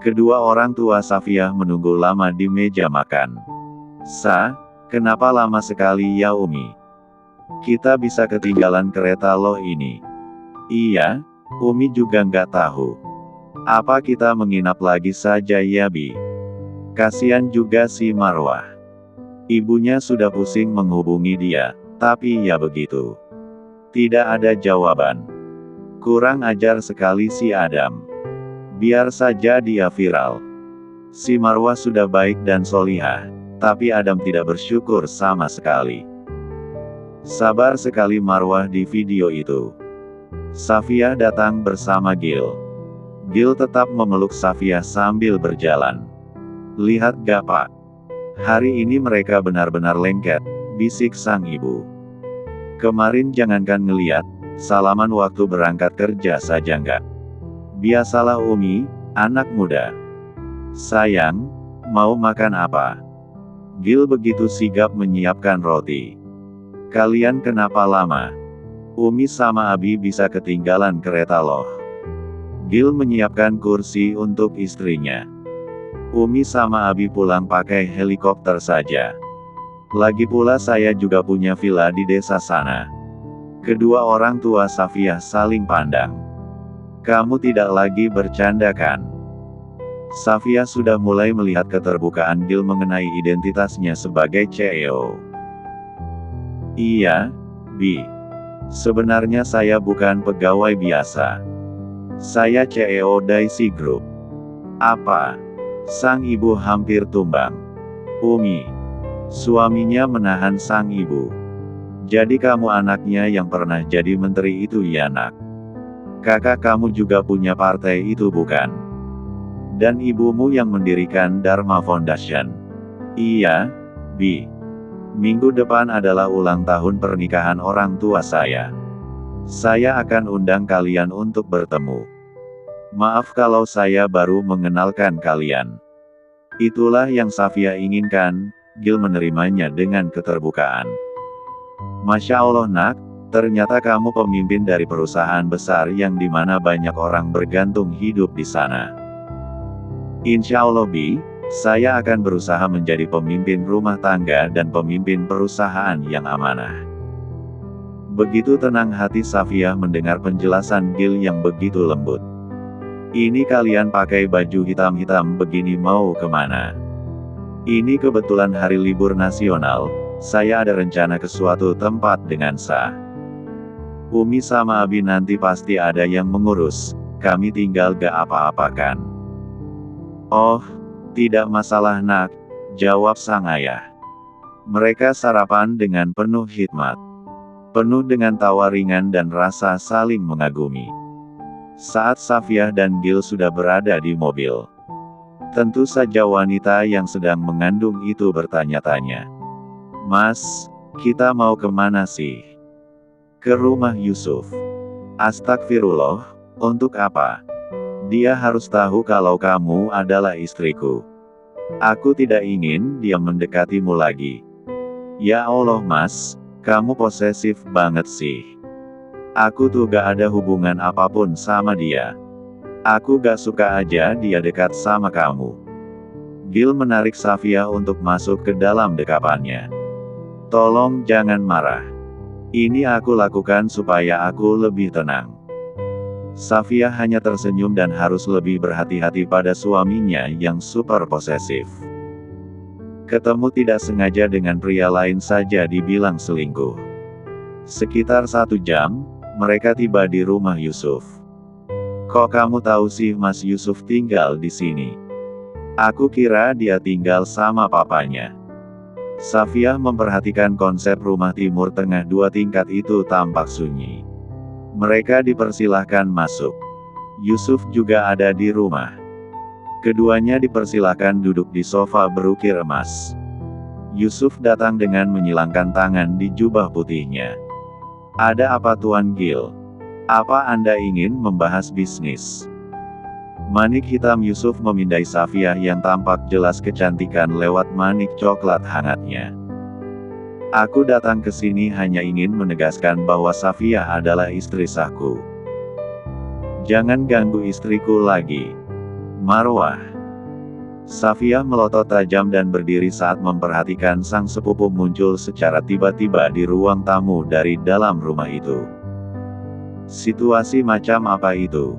Kedua orang tua Safiyah menunggu lama di meja makan. Kenapa lama sekali ya Umi? Kita bisa ketinggalan kereta loh ini. Iya, Umi juga nggak tahu. Apa kita menginap lagi saja ya Bi? Kasian juga si Marwah. Ibunya sudah pusing menghubungi dia, tapi ya begitu. Tidak ada jawaban. Kurang ajar sekali si Adam. Biar saja dia viral. Si Marwah sudah baik dan solihah, tapi Adam tidak bersyukur sama sekali. Sabar sekali Marwah di video itu. Safiyah datang bersama Gil. Gil tetap memeluk Safiyah sambil berjalan. Lihat gak Pak? Hari ini mereka benar-benar lengket, bisik sang ibu. Kemarin jangankan ngeliat, salaman waktu berangkat kerja saja nggak. Biasalah Umi, anak muda. Sayang, mau makan apa? Gil begitu sigap menyiapkan roti. Kalian kenapa lama? Umi sama Abi bisa ketinggalan kereta loh. Gil menyiapkan kursi untuk istrinya. Umi sama Abi pulang pakai helikopter saja. Lagi pula saya juga punya villa di desa sana. Kedua orang tua Safiyah saling pandang. Kamu tidak lagi bercanda kan? Safiyah sudah mulai melihat keterbukaan Gil mengenai identitasnya sebagai CEO. Iya, Bi. Sebenarnya saya bukan pegawai biasa. Saya CEO Daisy Group. Apa? Sang ibu hampir tumbang. Umi. Suaminya menahan sang ibu. Jadi kamu anaknya yang pernah jadi menteri itu ya nak? Kakak kamu juga punya partai itu bukan? Dan ibumu yang mendirikan Dharma Foundation. Iya, Bi. Minggu depan adalah ulang tahun pernikahan orang tua saya. Saya akan undang kalian untuk bertemu. Maaf kalau saya baru mengenalkan kalian. Itulah yang Safiyah inginkan. Gil menerimanya dengan keterbukaan. Masya Allah nak, ternyata kamu pemimpin dari perusahaan besar yang dimana banyak orang bergantung hidup di sana. Insya Allah Bi, saya akan berusaha menjadi pemimpin rumah tangga dan pemimpin perusahaan yang amanah. Begitu tenang hati Safiyah mendengar penjelasan Gil yang begitu lembut. Ini kalian pakai baju hitam-hitam begini mau kemana? Ini kebetulan hari libur nasional, saya ada rencana ke suatu tempat dengan Umi sama Abi nanti pasti ada yang mengurus, kami tinggal gak apa-apakan. Oh, tidak masalah nak, jawab sang ayah. Mereka sarapan dengan penuh hikmat. Penuh dengan tawa ringan dan rasa saling mengagumi. Saat Safiyah dan Gil sudah berada di mobil. Tentu saja wanita yang sedang mengandung itu bertanya-tanya. Mas, kita mau kemana sih? Ke rumah Yusuf. Astagfirullah, untuk apa? Dia harus tahu kalau kamu adalah istriku. Aku tidak ingin dia mendekatimu lagi. Ya Allah mas, kamu posesif banget sih. Aku tuh gak ada hubungan apapun sama dia. Aku gak suka aja dia dekat sama kamu. Gil menarik Safiyah untuk masuk ke dalam dekapannya. Tolong jangan marah. Ini aku lakukan supaya aku lebih tenang. Safiyah hanya tersenyum dan harus lebih berhati-hati pada suaminya yang super posesif. Ketemu tidak sengaja dengan pria lain saja dibilang selingkuh. Sekitar 1 jam, mereka tiba di rumah Yusuf. Kok kamu tahu sih Mas Yusuf tinggal di sini? Aku kira dia tinggal sama papanya. Safiyah memperhatikan konsep rumah Timur Tengah 2 tingkat itu tampak sunyi. Mereka dipersilahkan masuk. Yusuf juga ada di rumah. Keduanya dipersilahkan duduk di sofa berukir emas. Yusuf datang dengan menyilangkan tangan di jubah putihnya. Ada apa Tuan Gil? Apa Anda ingin membahas bisnis? Manik hitam Yusuf memindai Safiyah yang tampak jelas kecantikan lewat manik coklat hangatnya. Aku datang ke sini hanya ingin menegaskan bahwa Safiyah adalah istri sahku. Jangan ganggu istriku lagi. Marwah. Safiyah melotot tajam dan berdiri saat memperhatikan sang sepupu muncul secara tiba-tiba di ruang tamu dari dalam rumah itu. Situasi macam apa itu?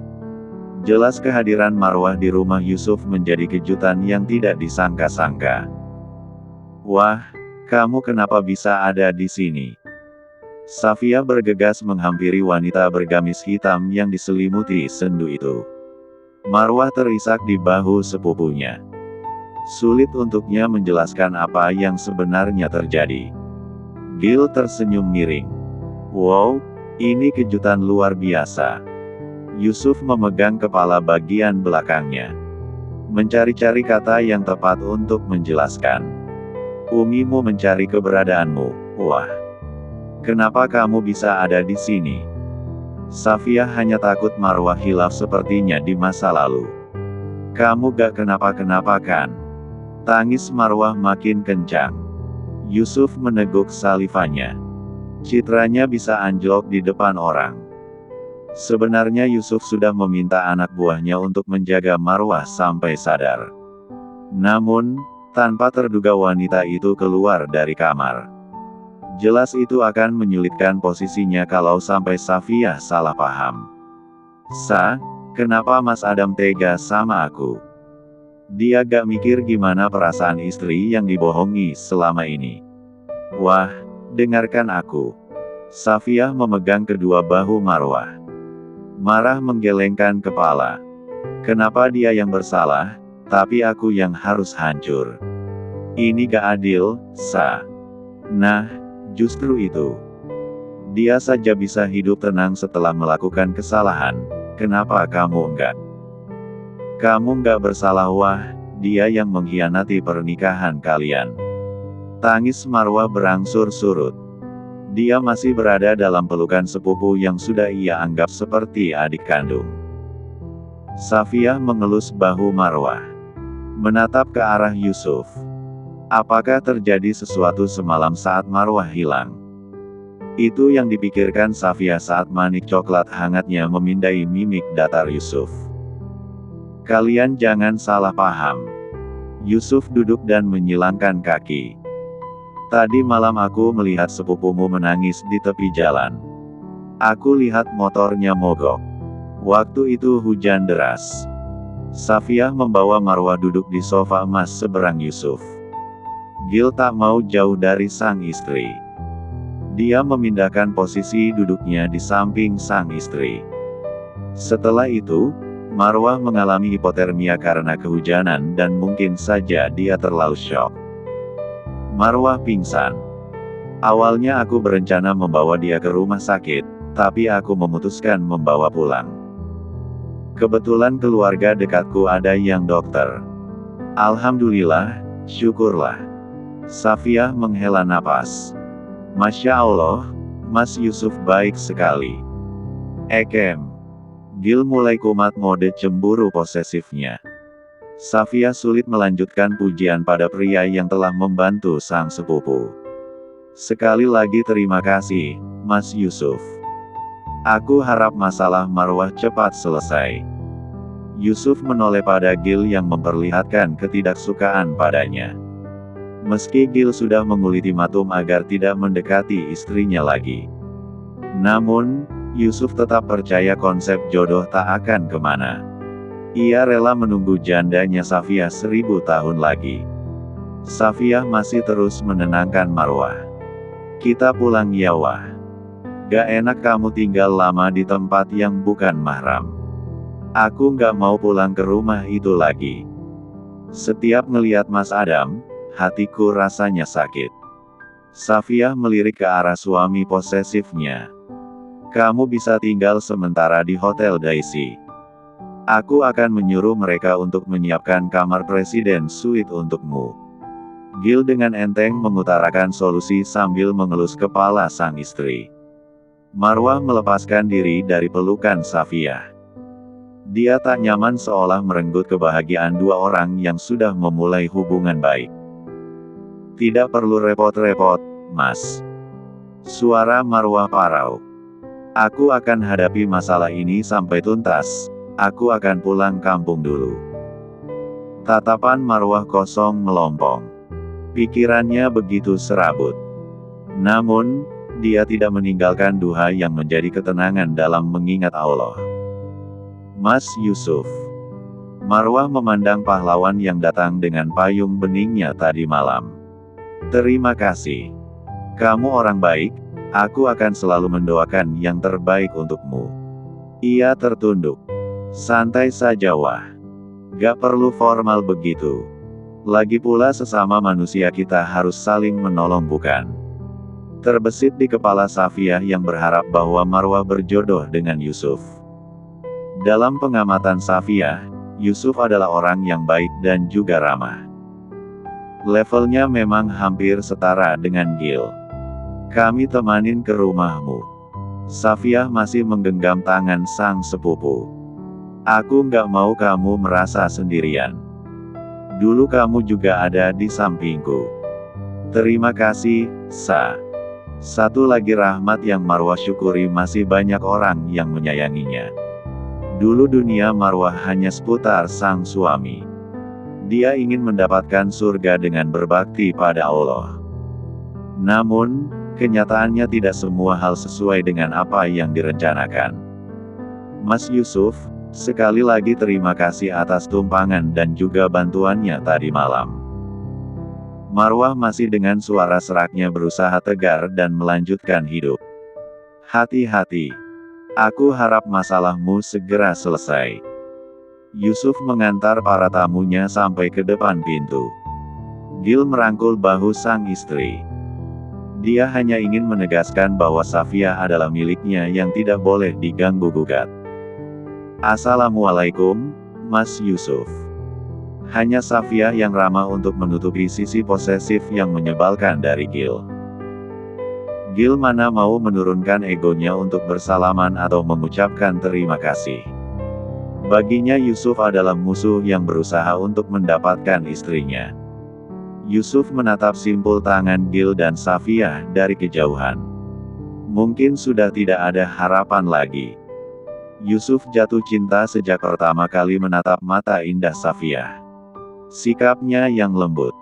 Jelas kehadiran Marwah di rumah Yusuf menjadi kejutan yang tidak disangka-sangka. Wah, kamu kenapa bisa ada di sini? Safiyah bergegas menghampiri wanita bergamis hitam yang diselimuti sendu itu. Marwah terisak di bahu sepupunya. Sulit untuknya menjelaskan apa yang sebenarnya terjadi. Gil tersenyum miring. Wow, ini kejutan luar biasa. Yusuf memegang kepala bagian belakangnya. Mencari-cari kata yang tepat untuk menjelaskan. Umimu mencari keberadaanmu. Wah. Kenapa kamu bisa ada di sini? Safiyah hanya takut Marwah hilaf sepertinya di masa lalu. Kamu gak kenapa-kenapa kan? Tangis Marwah makin kencang. Yusuf meneguk salivanya. Citranya bisa anjlok di depan orang. Sebenarnya Yusuf sudah meminta anak buahnya untuk menjaga Marwah sampai sadar. Namun, tanpa terduga wanita itu keluar dari kamar. Jelas itu akan menyulitkan posisinya kalau sampai Safiyah salah paham. Kenapa Mas Adam tega sama aku? Dia gak mikir gimana perasaan istri yang dibohongi selama ini. Wah, dengarkan aku. Safiyah memegang kedua bahu Marwah. Marah menggelengkan kepala. Kenapa dia yang bersalah, tapi aku yang harus hancur? Ini gak adil, Nah, justru itu. Dia saja bisa hidup tenang setelah melakukan kesalahan, kenapa kamu enggak? Kamu enggak bersalah. Wah, dia yang mengkhianati pernikahan kalian. Tangis Marwah berangsur surut. Dia masih berada dalam pelukan sepupu yang sudah ia anggap seperti adik kandung. Safiyah mengelus bahu Marwah. Menatap ke arah Yusuf. Apakah terjadi sesuatu semalam saat Marwah hilang? Itu yang dipikirkan Safiyah saat manik coklat hangatnya memindai mimik datar Yusuf. Kalian jangan salah paham. Yusuf duduk dan menyilangkan kaki. Tadi malam aku melihat sepupumu menangis di tepi jalan. Aku lihat motornya mogok. Waktu itu hujan deras. Safiyah membawa Marwah duduk di sofa emas seberang Yusuf. Gil tak mau jauh dari sang istri. Dia memindahkan posisi duduknya di samping sang istri. Setelah itu, Marwah mengalami hipotermia karena kehujanan dan mungkin saja dia terlalu syok. Marwah pingsan. Awalnya aku berencana membawa dia ke rumah sakit, tapi aku memutuskan membawa pulang. Kebetulan keluarga dekatku ada yang dokter. Alhamdulillah, syukurlah. Safiyah menghela napas. Masya Allah, Mas Yusuf baik sekali. Gil mulai kumat mode cemburu posesifnya. Safiyah sulit melanjutkan pujian pada pria yang telah membantu sang sepupu. Sekali lagi terima kasih, Mas Yusuf. Aku harap masalah Marwah cepat selesai. Yusuf menoleh pada Gil yang memperlihatkan ketidaksukaan padanya. Meski Gil sudah mengultimatum agar tidak mendekati istrinya lagi. Namun, Yusuf tetap percaya konsep jodoh tak akan kemana. Ia rela menunggu jandanya Safiyah 1000 tahun lagi. Safiyah masih terus menenangkan Marwah. Kita pulang ya wah. Gak enak kamu tinggal lama di tempat yang bukan mahram. Aku gak mau pulang ke rumah itu lagi. Setiap ngeliat Mas Adam, hatiku rasanya sakit. Safiyah melirik ke arah suami posesifnya. Kamu bisa tinggal sementara di Hotel Daisy. Aku akan menyuruh mereka untuk menyiapkan kamar presiden suite untukmu. Gil dengan enteng mengutarakan solusi sambil mengelus kepala sang istri. Marwah melepaskan diri dari pelukan Safiyah. Dia tak nyaman seolah merenggut kebahagiaan dua orang yang sudah memulai hubungan baik. Tidak perlu repot-repot, Mas. Suara Marwah parau. Aku akan hadapi masalah ini sampai tuntas. Aku akan pulang kampung dulu. Tatapan Marwah kosong melompong. Pikirannya begitu serabut. Namun, dia tidak meninggalkan duha yang menjadi ketenangan dalam mengingat Allah. Mas Yusuf. Marwah memandang pahlawan yang datang dengan payung beningnya tadi malam. Terima kasih. Kamu orang baik, aku akan selalu mendoakan yang terbaik untukmu. Ia tertunduk. Santai saja wah. Gak perlu formal begitu. Lagi pula sesama manusia kita harus saling menolong bukan? Terbesit di kepala Safiyah yang berharap bahwa Marwah berjodoh dengan Yusuf. Dalam pengamatan Safiyah, Yusuf adalah orang yang baik dan juga ramah. Levelnya memang hampir setara dengan Gil. Kami temanin ke rumahmu. Safiyah masih menggenggam tangan sang sepupu. Aku nggak mau kamu merasa sendirian. Dulu kamu juga ada di sampingku. Terima kasih, Sa. Satu lagi rahmat yang Marwah syukuri, masih banyak orang yang menyayanginya. Dulu dunia Marwah hanya seputar sang suami. Dia ingin mendapatkan surga dengan berbakti pada Allah. Namun, kenyataannya tidak semua hal sesuai dengan apa yang direncanakan. Mas Yusuf, sekali lagi terima kasih atas tumpangan dan juga bantuannya tadi malam. Marwah masih dengan suara seraknya berusaha tegar dan melanjutkan hidup. Hati-hati. Aku harap masalahmu segera selesai. Yusuf mengantar para tamunya sampai ke depan pintu. Gil merangkul bahu sang istri. Dia hanya ingin menegaskan bahwa Safiyah adalah miliknya yang tidak boleh diganggu-gugat. Assalamualaikum, Mas Yusuf. Hanya Safiyah yang ramah untuk menutupi sisi posesif yang menyebalkan dari Gil. Gil mana mau menurunkan egonya untuk bersalaman atau mengucapkan terima kasih. Baginya Yusuf adalah musuh yang berusaha untuk mendapatkan istrinya. Yusuf menatap simpul tangan Gil dan Safiyah dari kejauhan. Mungkin sudah tidak ada harapan lagi. Yusuf jatuh cinta sejak pertama kali menatap mata indah Safiyah. Sikapnya yang lembut,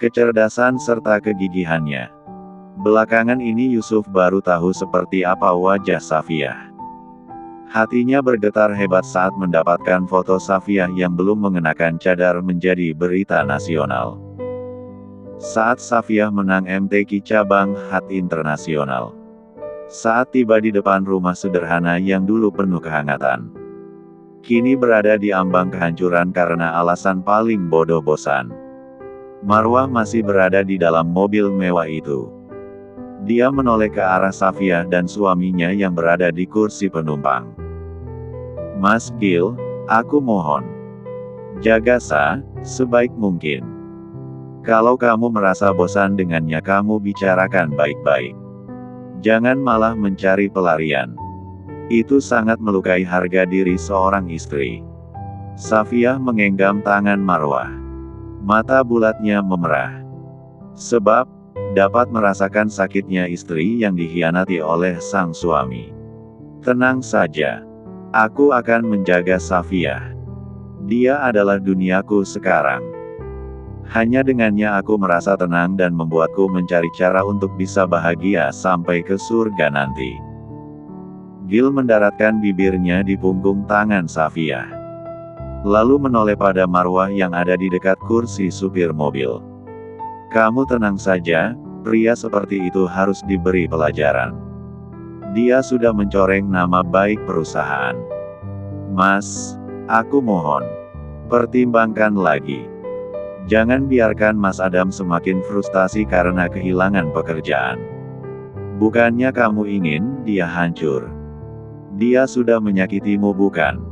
kecerdasan serta kegigihannya. Belakangan ini Yusuf baru tahu seperti apa wajah Safiyah. Hatinya bergetar hebat saat mendapatkan foto Safiyah yang belum mengenakan cadar menjadi berita nasional. Saat Safiyah menang MTQ cabang HAT internasional. Saat tiba di depan rumah sederhana yang dulu penuh kehangatan. Kini berada di ambang kehancuran karena alasan paling bodoh bosan. Marwah masih berada di dalam mobil mewah itu. Dia menoleh ke arah Safiyah dan suaminya yang berada di kursi penumpang. Mas Gil, aku mohon. Jaga Sa, sebaik mungkin. Kalau kamu merasa bosan dengannya, kamu bicarakan baik-baik. Jangan malah mencari pelarian. Itu sangat melukai harga diri seorang istri. Safiyah mengenggam tangan Marwah. Mata bulatnya memerah. Sebab, dapat merasakan sakitnya istri yang dikhianati oleh sang suami. Tenang saja. Aku akan menjaga Safiyah. Dia adalah duniaku sekarang. Hanya dengannya aku merasa tenang dan membuatku mencari cara untuk bisa bahagia sampai ke surga nanti. Gil mendaratkan bibirnya di punggung tangan Safiyah. Lalu menoleh pada Marwah yang ada di dekat kursi supir mobil. Kamu tenang saja, pria seperti itu harus diberi pelajaran. Dia sudah mencoreng nama baik perusahaan. Mas, aku mohon. Pertimbangkan lagi. Jangan biarkan Mas Adam semakin frustasi karena kehilangan pekerjaan. Bukannya kamu ingin dia hancur. Dia sudah menyakitimu bukan?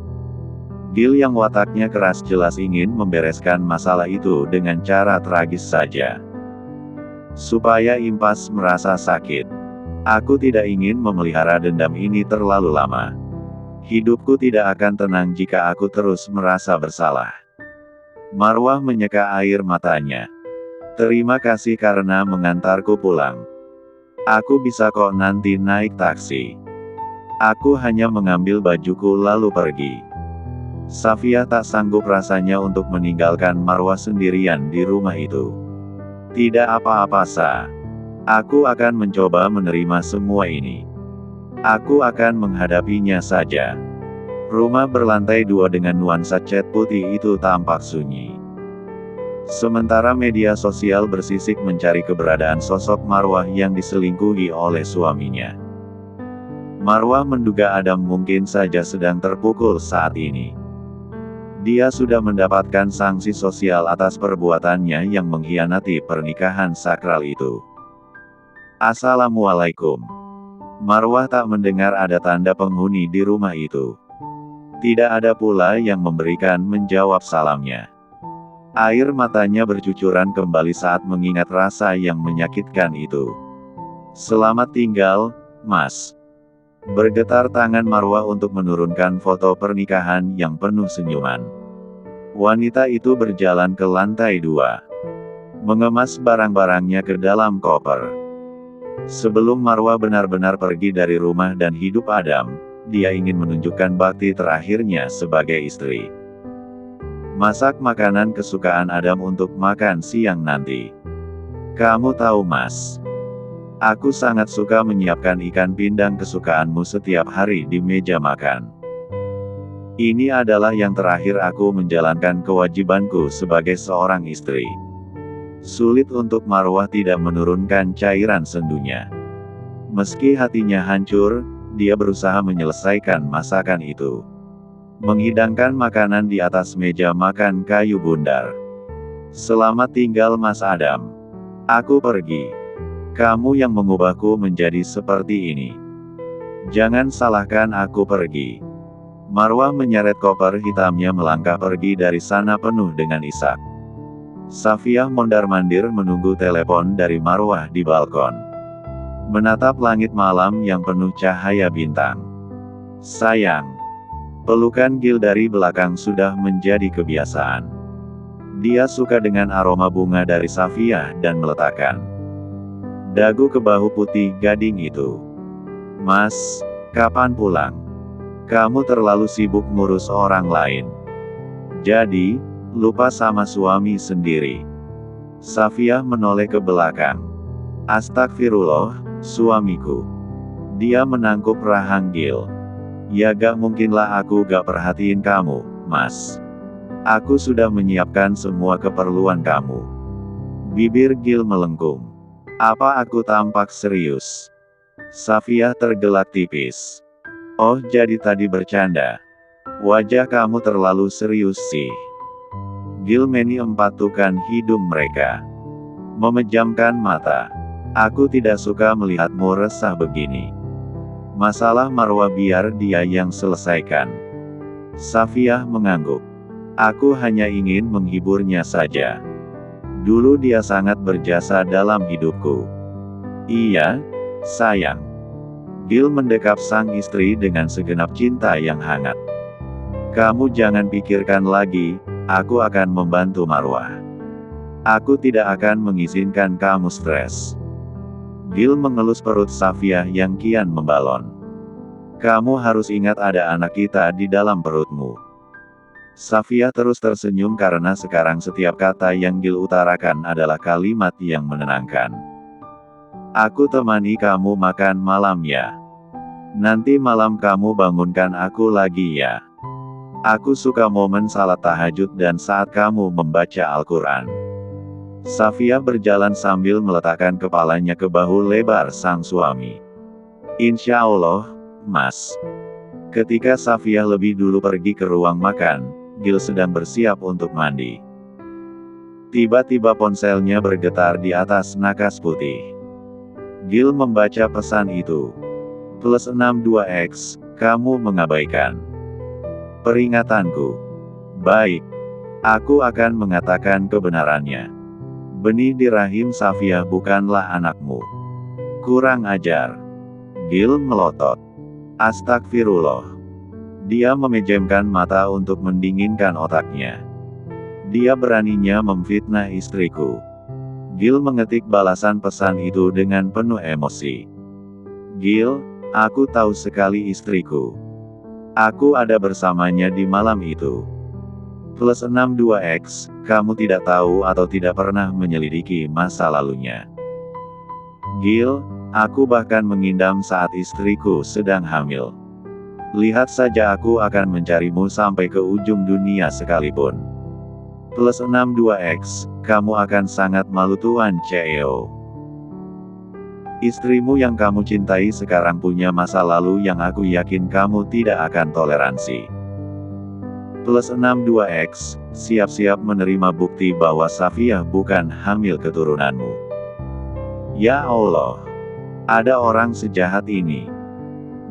Gil yang wataknya keras jelas ingin membereskan masalah itu dengan cara tragis saja. Supaya impas merasa sakit. Aku tidak ingin memelihara dendam ini terlalu lama. Hidupku tidak akan tenang jika aku terus merasa bersalah. Marwah menyeka air matanya. Terima kasih karena mengantarku pulang. Aku bisa kok nanti naik taksi. Aku hanya mengambil bajuku lalu pergi. Safia tak sanggup rasanya untuk meninggalkan Marwah sendirian di rumah itu. Tidak apa-apa, Sa. Aku akan mencoba menerima semua ini. Aku akan menghadapinya saja. Rumah berlantai 2 dengan nuansa cat putih itu tampak sunyi. Sementara media sosial bersisik mencari keberadaan sosok Marwah yang diselingkuhi oleh suaminya. Marwah menduga Adam mungkin saja sedang terpukul saat ini. Dia sudah mendapatkan sanksi sosial atas perbuatannya yang mengkhianati pernikahan sakral itu. Assalamualaikum. Marwah tak mendengar ada tanda penghuni di rumah itu. Tidak ada pula yang memberikan menjawab salamnya. Air matanya bercucuran kembali saat mengingat rasa yang menyakitkan itu. Selamat tinggal, Mas. Bergetar tangan Marwah untuk menurunkan foto pernikahan yang penuh senyuman. Wanita itu berjalan ke lantai 2. Mengemas barang-barangnya ke dalam koper. Sebelum Marwah benar-benar pergi dari rumah dan hidup Adam, dia ingin menunjukkan bakti terakhirnya sebagai istri. Masak makanan kesukaan Adam untuk makan siang nanti. Kamu tahu, Mas, aku sangat suka menyiapkan ikan pindang kesukaanmu setiap hari di meja makan. Ini adalah yang terakhir aku menjalankan kewajibanku sebagai seorang istri. Sulit untuk Marwah tidak menurunkan cairan sendunya. Meski hatinya hancur, dia berusaha menyelesaikan masakan itu. Menghidangkan makanan di atas meja makan kayu bundar. Selamat tinggal, Mas Adam. Aku pergi. Kamu yang mengubahku menjadi seperti ini. Jangan salahkan aku pergi. Marwah menyeret koper hitamnya melangkah pergi dari sana penuh dengan isak. Safiyah mondar-mandir menunggu telepon dari Marwah di balkon. Menatap langit malam yang penuh cahaya bintang. Sayang. Pelukan Gil dari belakang sudah menjadi kebiasaan. Dia suka dengan aroma bunga dari Safiyah dan meletakkan dagu ke bahu putih gading itu. Mas, kapan pulang? Kamu terlalu sibuk ngurus orang lain. Jadi, lupa sama suami sendiri. Safiyah menoleh ke belakang. Astagfirullah, suamiku. Dia menangkup rahang Gil. Ya gak mungkinlah aku gak perhatiin kamu, Mas. Aku sudah menyiapkan semua keperluan kamu. Bibir Gil melengkung. Apa aku tampak serius? Safiyah tergelak tipis. Oh, jadi tadi bercanda. Wajah kamu terlalu serius sih. Gil empatukan hidung mereka. Memejamkan mata. Aku tidak suka melihatmu resah begini. Masalah Marwah biar dia yang selesaikan. Safiyah mengangguk. Aku hanya ingin menghiburnya saja. Dulu dia sangat berjasa dalam hidupku. Iya, sayang. Gil mendekap sang istri dengan segenap cinta yang hangat. Kamu jangan pikirkan lagi, aku akan membantu Marwah. Aku tidak akan mengizinkan kamu stres. Gil mengelus perut Safiyah yang kian membalon. Kamu harus ingat ada anak kita di dalam perutmu. Safiyah terus tersenyum karena sekarang setiap kata yang Gil utarakan adalah kalimat yang menenangkan. Aku temani kamu makan malam ya. Nanti malam kamu bangunkan aku lagi ya. Aku suka momen salat tahajud dan saat kamu membaca Al-Quran. Safiyah berjalan sambil meletakkan kepalanya ke bahu lebar sang suami. Insya Allah, Mas. Ketika Safiyah lebih dulu pergi ke ruang makan, Gil sedang bersiap untuk mandi. Tiba-tiba ponselnya bergetar di atas nakas putih. Gil membaca pesan itu. +62X, kamu mengabaikan peringatanku. Baik. Aku akan mengatakan kebenarannya. Benih di rahim Safiyah bukanlah anakmu. Kurang ajar. Gil melotot. Astagfirullah. Dia memejamkan mata untuk mendinginkan otaknya. Dia beraninya memfitnah istriku. Gil mengetik balasan pesan itu dengan penuh emosi. Gil, aku tahu sekali istriku. Aku ada bersamanya di malam itu. Plus 62X, kamu tidak tahu atau tidak pernah menyelidiki masa lalunya. Gil, aku bahkan mengindam saat istriku sedang hamil. Lihat saja, aku akan mencarimu sampai ke ujung dunia sekalipun. Plus 62X, kamu akan sangat malu Tuan CEO. Istrimu yang kamu cintai sekarang punya masa lalu yang aku yakin kamu tidak akan toleransi. Plus 62X, siap-siap menerima bukti bahwa Safiyah bukan hamil keturunanmu. Ya Allah, ada orang sejahat ini.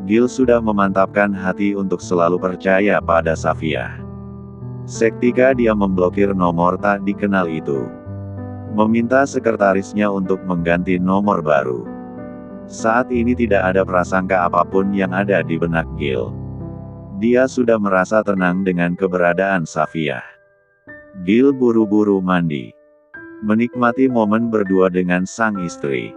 Gil sudah memantapkan hati untuk selalu percaya pada Safiyah. Seketika dia memblokir nomor tak dikenal itu. Meminta sekretarisnya untuk mengganti nomor baru. Saat ini tidak ada prasangka apapun yang ada di benak Gil. Dia sudah merasa tenang dengan keberadaan Safiyah. Gil buru-buru mandi. Menikmati momen berdua dengan sang istri.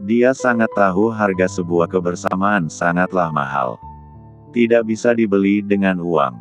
Dia sangat tahu harga sebuah kebersamaan sangatlah mahal. Tidak bisa dibeli dengan uang.